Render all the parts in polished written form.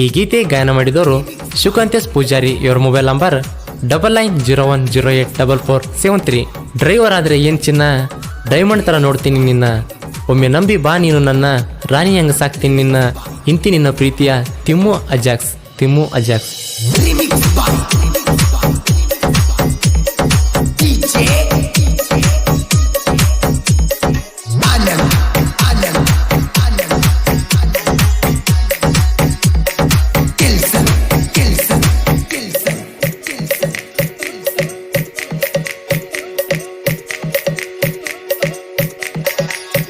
ಈ ಗೀತೆ ಗಾಯನ ಮಾಡಿದವರು ಶಿವಕಾಂತೇಶ್ ಪೂಜಾರಿ. ಇವರ ಮೊಬೈಲ್ ನಂಬರ್ 9901084473. ಡ್ರೈವರ್ ಆದ್ರೆ ಏನ್ ಚಿನ್ನ, ಡೈಮಂಡ್ ತರ ನೋಡ್ತೀನಿ ನಿನ್ನ, ಒಮ್ಮೆ ನಂಬಿ ಬಾ ನೀನು ನನ್ನ, ರಾಣಿ ಹಂಗ ಸಾಕ್ತೀನಿ ನಿನ್ನ, ಇಂತಿ ನಿನ್ನ ಪ್ರೀತಿಯ Thimmu Ajax.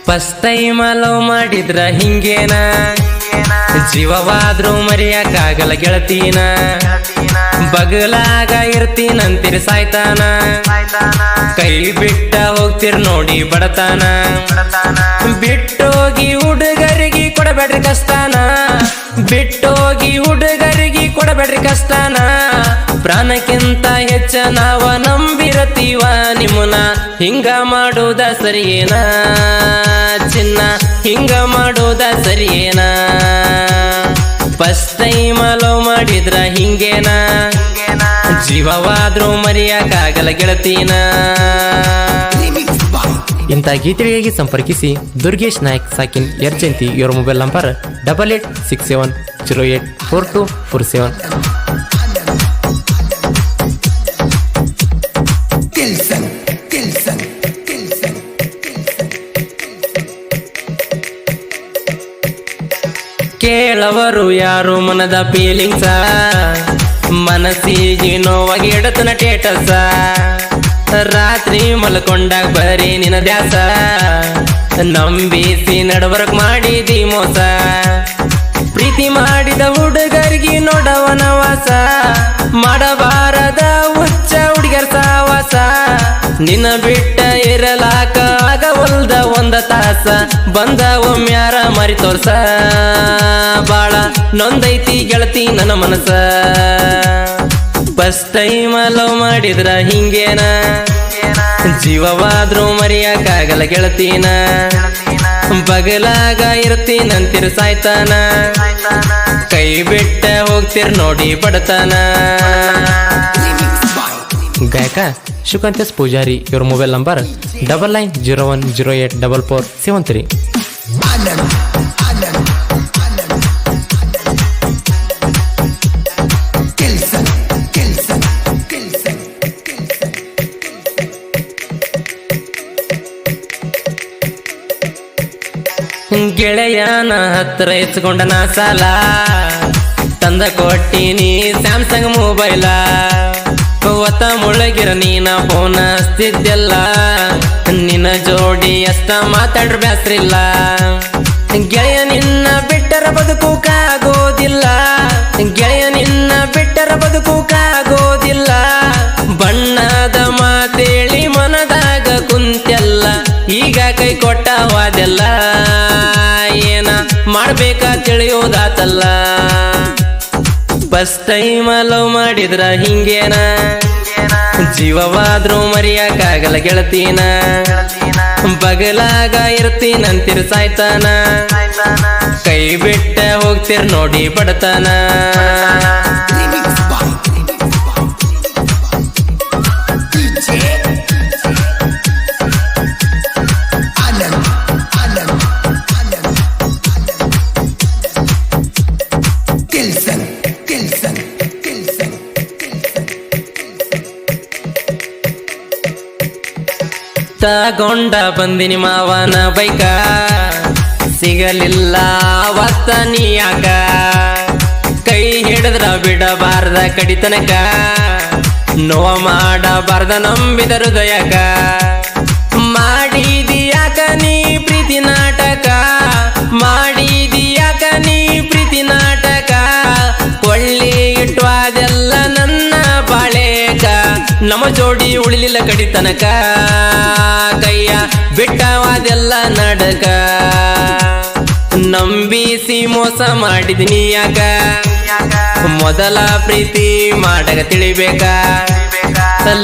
First time love ಮಾಡಿದ್ರ ಹಿಂಗೇನ, ಜೀವವಾದ್ರೂ ಮರೆಯಕ್ಕಾಗಲ್ಲ ಗೆಳತೀನ, ಬಗಲಾಗ ಇರ್ತೀನಂತೀರಿ ಸಾಯ್ತಾನ, ಕೈ ಬಿಟ್ಟ ಹೋಗ್ತಿರ್ ನೋಡಿ ಬಡತಾನ, ಬಿಟ್ಟೋಗಿ ಹುಡುಗರಿಗೆ ಕೊಡಬೇಡ್ರಿ ಕಷ್ಟಾನ, ಬಿಟ್ಟೋಗಿ ಹುಡುಗರಿಗೆ ಕೊಡಬೇಡ್ರಿ ಕಷ್ಟಾನ, ಪ್ರಾಣಕ್ಕಿಂತ ಹೆಚ್ಚ ನಾವ ನಂಬಿರತೀವ ನಿಮ್ಮನ, ಹಿಂಗ ಮಾಡೋದ ಸರಿಯೇನ ಚಿನ್ನ, ಹಿಂಗ ಮಾಡೋದ ಸರಿಯೇನ, ಫಸ್ಟ್ ಟೈಮ್ ಲವ್ ಮಾಡಿದ್ರ ಹಿಂಗೇನ, ಜೀವವಾದ್ರೂ ಮರೆಯಕ್ಕಾಗಲ್ಲ ಗೆಳತೀನ. ಇಂಥ ಗೀತೆಗಳಿಗೆ ಸಂಪರ್ಕಿಸಿ ದುರ್ಗೇಶ್ ನಾಯಕ್ ಸಾಕಿನ್ ಯರ್ಜಂತಿ. ಇವರ ಮೊಬೈಲ್ ನಂಬರ್ 8867084247. ಕೇಳವರು ಯಾರು ಮನದ ಫೀಲಿಂಗ್ಸ, ಮನಸ್ಸಿಗೆ ನೋವಾಗಿ ಇಡತನ ಟೇಟಸ, ರಾತ್ರಿ ಮಲ್ಕೊಂಡಾಗ ಬರೀ ನಿನ್ನ ದ್ಯಾಸ, ನಂಬಿಸಿ ನಡವರ್ಕ್ ಮಾಡಿದಿ ಮೋಸ, ಪ್ರೀತಿ ಮಾಡಿದ ಹುಡುಗರಿಗೆ ನೋಡವನ ವಾಸ, ಮಾಡಬಾರದ ಹುಚ್ಚ ಹುಡುಗರ ಸಾವಾಸ, ನಿನ್ನ ಬಿಟ್ಟ ಇರಲಾಕ ಆಗವಲ್ದ ಒಂದ ತಾಸ, ಬಂದ ಒಮ್ಮ್ಯಾರ ಮರಿ ತೋರ್ಸ, ಬಾಳ ನೊಂದೈತಿ ಗೆಳತಿ ನನ್ನ ಮನಸ, ಫಸ್ಟ್ ಟೈಮ್ ಲವ್ ಮಾಡಿದ್ರ ಹಿಂಗೇನ, ಜೀವವಾದ್ರೂ ಮರೆಯಕ್ಕಾಗಲ್ಲ ಗೆಳತೀನ, ಬಗಲಾಗ ಇರ್ತೀನಂತಿರ್ ಸಾಯ್ತಾನ, ಕೈ ಬಿಟ್ಟ ಹೋಗ್ತಿರ್ ನೋಡಿ ಬಡತಾನ. ಗಾಯಕ ಶಿವಕಾಂತೇಶ್ ಪೂಜಾರಿ. ಇವರ ಮೊಬೈಲ್ ನಂಬರ್ 9901084473. ಗೆಳೆಯನ ಹತ್ರ ಇಸ್ಕೊಂಡ ನಾ ಸಾಲ, ತಂದ ಕೊಟ್ಟಿನಿ ಸ್ಯಾಮ್ಸಂಗ್ ಮೊಬೈಲ, ಒತ್ತ ಮುಳಗಿರ ನೀನ ಫೋನ್ ಹಚ್ತಿದ್ದೆಲ್ಲ, ನಿನ್ನ ಜೋಡಿ ಅಷ್ಟ ಮಾತಾಡ್ರ ಬ್ಯಾಸ್ರಿಲ್ಲ, ಗೆಳೆಯ ನಿನ್ನ ಬಿಟ್ಟರ ಬದುಕೂಕಾಗೋದಿಲ್ಲ, ಗೆಳೆಯ ನಿನ್ನ ಬಿಟ್ಟರ ಬದುಕೂಕಾಗೋದಿಲ್ಲ, ಬಣ್ಣದ ಮಾತೇಳಿ ಮನದಾಗ ಕುಂತೆಲ್ಲ, ಈಗ ಕೈ ಕೊಟ್ಟವಾದೆಲ್ಲ, ಏನ ಮಾಡ್ಬೇಕ ತಿಳಿಯೋದಾತಲ್ಲ, ಫಸ್ಟ್ ಟೈಮ್ ಲವ್ ಮಾಡಿದ್ರ ಹಿಂಗೇನ, ಜೀವವಾದ್ರೂ ಮರೆಯಕ್ಕಾಗಲ್ಲ ಗೆಳತೀನ, ಬಗಲಾಗ ಇರ್ತೀನಂತಿರ್ ಸಾಯ್ತಾನ, ಕೈ ಬಿಟ್ಟ ಹೋಗ್ತಿರ್ ನೋಡಿ ಬಡತಾನ. ತಗೊಂಡ ಬಂದಿನಿ ಮಾವನ ಬೈಕ, ಸಿಗಲಿಲ್ಲ ಅವತ್ತ ನೀ ಯಾಕ, ಕೈ ಹಿಡಿದ್ರ ಬಿಡಬಾರ್ದ ಕಡಿತನಕ, ನೋವ ಮಾಡಬಾರ್ದ ನಂಬಿದ ಹೃದಯಕ, ಮಾಡಿದಿಯಾಕ ನೀ ಪ್ರೀತಿ ನಾಟಕ, ಮಾಡಿದಿಯಾಕ ನೀ ಪ್ರೀತಿ ನಾಟಕ, ಕೊಳ್ಳಿ ಇಟ್ವಾದೆಲ್ಲ ನನ್ನ ಬಾಳೆಕ, ನಮ್ಮ ಜೋಡಿ ಉಳಿಲಿಲ್ಲ ಕಡಿತನಕ, ಕೈಯ ಬಿಟ್ಟವಾದೆಲ್ಲ ನಡಕ, ನಂಬಿಸಿ ಮೋಸ ಮಾಡಿದಿನಿ ಯಾಕ, ಮೊದಲ ಪ್ರೀತಿ ಮಾಡಕ ತಿಳಿಬೇಕ,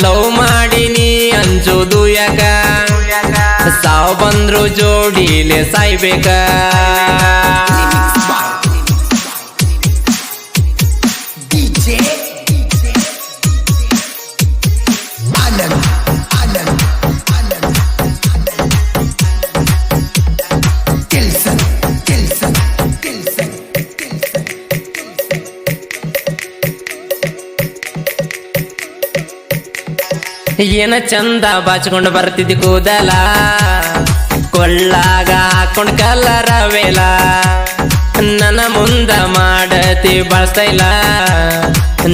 ಲವ್ ಮಾಡಿನಿ ಅಂಜೋದು ಯಾಕ, ಸಾವು ಬಂದ್ರು ಜೋಡಿಲೆ ಸಾಯ್ಬೇಕ. ಏನ ಚಂದ ಬಾಚಿಕೊಂಡು ಬರ್ತಿದ್ದಿ ಕೂದಲ ಕೊಳ್ಳಾಗ ಹಾಕೊಂಡ್ ಕಲ್ಲರವೇಲ ನನ್ನ ಮುಂದ ಮಾಡತಿ ಬಳಸ್ತಾಯಿಲ್ಲ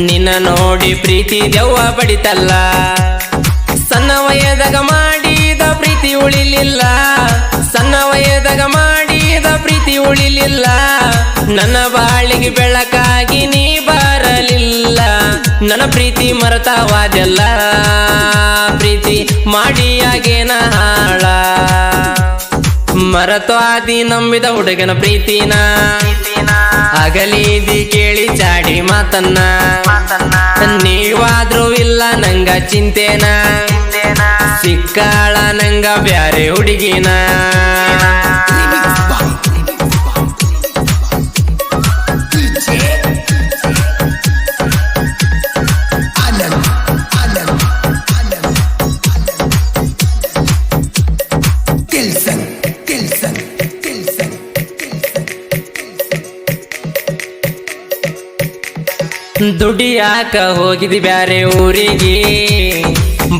ನಿನ್ನ ನೋಡಿ ಪ್ರೀತಿ ದೆವ್ವ ಬಡಿತಲ್ಲ ಸಣ್ಣ ವಯದಾಗ ಮಾಡಿದ ಪ್ರೀತಿ ಉಳಿಲಿಲ್ಲ ಸಣ್ಣ ವಯದಾಗ ಮಾಡಿದ ಪ್ರೀತಿ ಉಳಿಲಿಲ್ಲ ನನ್ನ ಬಾಳಿಗೆ ಬೆಳಕಾಗಿ ನೀ ಬರಲಿಲ್ಲ ನನ್ನ ಪ್ರೀತಿ ಮರತವಾದೆಲ್ಲ ಪ್ರೀತಿ ಮಾಡಿಯಾಗೇನ ಹಾಳ ಮರತ್ವಾದಿ ನಂಬಿದ ಹುಡುಗನ ಪ್ರೀತಿನ ಅಗಲಿದಿ ಕೇಳಿ ಚಾಡಿ ಮಾತನ್ನ ನೀವಾದ್ರೂ ಇಲ್ಲ ನಂಗ ಚಿಂತೆನ ಸಿಕ್ಕಾಳ ನಂಗ ಬ್ಯಾರೆ ಹುಡುಗಿನ ದುಡಿಯಾಕ ಹೋಗಿದಿ ಬ್ಯಾರೆ ಊರಿಗೆ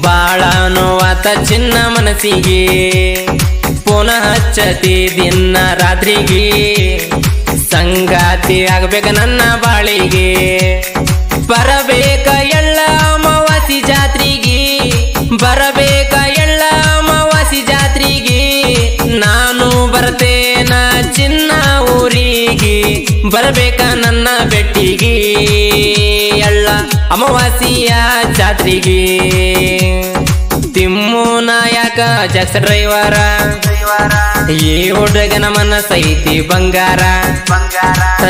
ಬಾಳ ನೋವಾತ ಚಿನ್ನ ಮನಸ್ಸಿಗೆ ಪುನಃ ಹಚ್ಚತಿ ದಿನ ರಾತ್ರಿಗೆ ಸಂಗಾತಿ ಆಗ್ಬೇಕ ನನ್ನ ಬಾಳಿಗೆ ಬರಬೇಕ ಎಳ್ಳ ಅಮಾವಾಸಿ ಜಾತ್ರೆಗೆ ಬರಬೇಕ ಎಳ್ಳ ಅಮಾವಾಸಿ ಜಾತ್ರೆಗೆ ನಾನು ಬರ್ತೇನ ಚಿನ್ನ ಊರಿಗೆ ಬರಬೇಕ ನನ್ನ ಬೆಟ್ಟಿಗೆ ಎಳ್ಳ ಅಮಾವಾಸಿಯ ಜಾತ್ರೆಗೆ ತಿಮ್ಮು ನಾಯಕ ಜಾಕ್ಸ ಡ್ರೈವರ ಈ ಹುಡುಗನ ಮನಸ್ಸೈತಿ ಬಂಗಾರ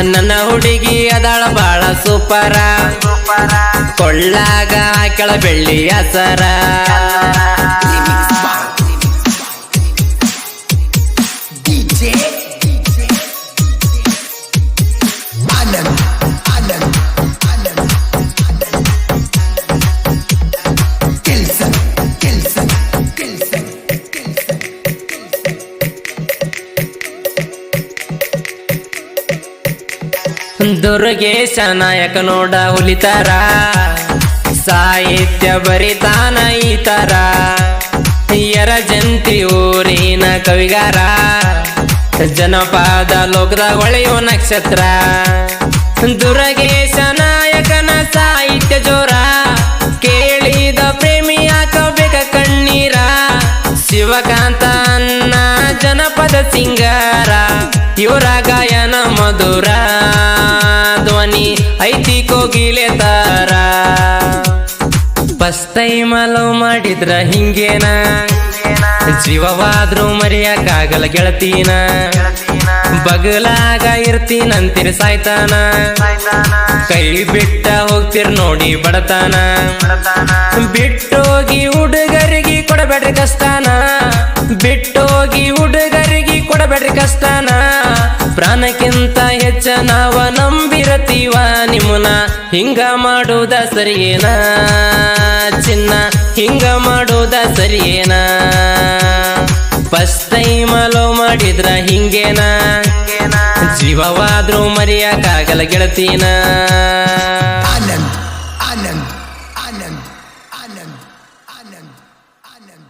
ನನ್ನ ಹುಡುಗಿ ಅದಾಳ ಬಾಳ ಸೂಪರ ಕೊಳ್ಳಾಗ ಕೆಳ ಬೆಳ್ಳಿ ಹಸರ ದುರ್ಗೇಶ ನಾಯಕ ನೋಡ ಹುಲಿತರ ಸಾಹಿತ್ಯ ಬರಿತಾನ ಈ ತರ ಯರಜಂತಿ ಊರಿನ ಕವಿಗಾರ ಜನಪದ ಲೋಕದಾಗ ಹೊಳೆಯೋ ನಕ್ಷತ್ರ ದುರ್ಗೇಶ ನಾಯಕನ ಸಾಹಿತ್ಯ ಜೋರ ಕೇಳಿದ ಪ್ರೇಮಿ ಹಾಕಬೇಕ ಕಣ್ಣೀರ ಶಿವಕಾಂತ ಅನ್ನ ಜನಪದ ಸಿಂಗಾರ ಇವರ ಗಾಯನ ಮಧುರ ಧ್ವನಿ ಐತಿ ಕೋಗಿಲೆ ತರ ಫಸ್ಟ್ ಟೈಮ್ ಲವ್ ಮಾಡಿದ್ರ ಹಿಂಗೇನ ಜೀವವಾದ್ರೂ ಮರೆಯಕ್ಕಾಗಲ್ಲ ಗೆಳತೀನ ಬಗಲಾಗ ಇರ್ತೀನಂತೀರಿ ಸಾಯ್ತಾನ ಕೈ ಬಿಟ್ಟ ಹೋಗ್ತಿರ್ ನೋಡಿ ಬಡತಾನ ಬಿಟ್ಟೋಗಿ ಹುಡುಗರಿಗೆ ಕೊಡಬೇಡ್ರಿ ಕಷ್ಟನ ಬಿಟ್ಟೋಗಿ ಹುಡುಗರಿಗೆ ಕೊಡಬೇಡ್ರಿ ಕಷ್ಟನ ಪ್ರಾಣಕ್ಕಿಂತ ಹೆಚ್ಚ ನಾವ ನಂಬಿರತೀವ ನಿಮ್ಮನ ಹಿಂಗ ಮಾಡುವುದ ಸರಿಯೇನ ಚಿನ್ನ ಹಿಂಗ ಮಾಡುವುದ ಸರಿಯೇನ ಫಸ್ಟ್ ಟೈಮ್ ಲವ್ ಮಾಡಿದ್ರ ಹಿಂಗೇನ ಜೀವವಾದ್ರೂ ಮರೆಯಕ್ಕಾಗಲ್ಲ ಗೆಳತೀನ ಆನಂದ್ ಆನಂದ್ ಆನಂದ್ ಆನಂದ್ ಆನಂದ್ ಆನಂದ್